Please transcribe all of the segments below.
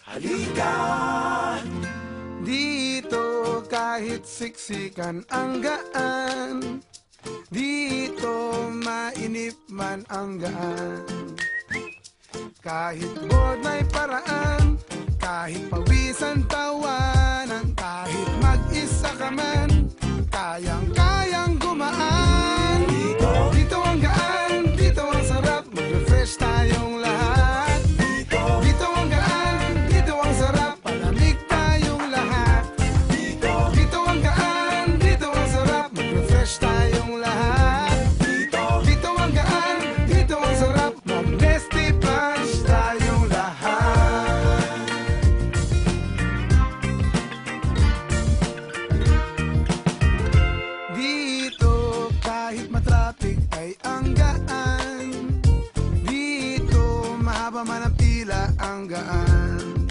Halika Dito kahit siksikan ang gaan, dito mainip man ang gaan. Kahit bored may paraan, kahit pawisan tawanan, kahit mag-isa ka man, kayang-kayang gumaan. Dito ang gaan, dito ang sarap, mag-refresh tayong lahat. Dito ang gaan, dito ang sarap, palamig tayong lahat. Dito ang gaan, dito ang sarap, mag-refresh tayong lahat. Dito ang gaan, dito ang sarap, mag-nesty punch tayong lahat. Dito kahit matraffic ay ang gaan, dito mahaba man ang pila ang gaan.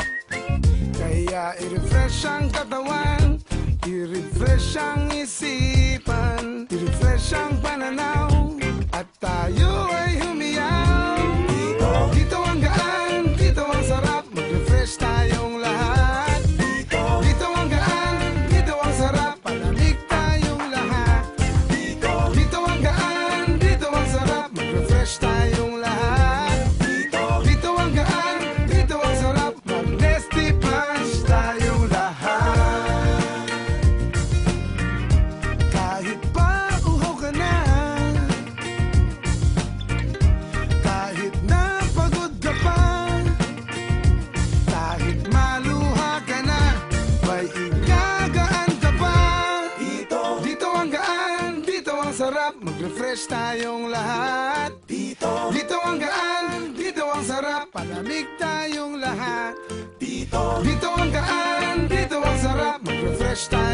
Kaya i-refresh ang katawan, i-refresh ang isipan, i-refresh ang pananaw, at tayo ay humiyaw. Dito ang gaan, dito ang sarap, mag-refresh tayong lahat. Dito ang gaan, dito ang sarap, palamig tayong lahat. Dito ang gaan, dito ang sarap, mag-refresh tayong lahat. Dito ang gaan, dito ang sarap, mag-nesty punch tayong lahat. Kahit pa uhaw ka na, kahit napagod ka pa, kahit maluha ka na, may igagaan ka pa. Dito ang gaan, dito ang sarap, mag-refresh tayong lahat. Dito ang gaan, dito ang sarap, palamig tayong lahat. Dito ang gaan, dito ang sarap, mag-refresh tayong lahat.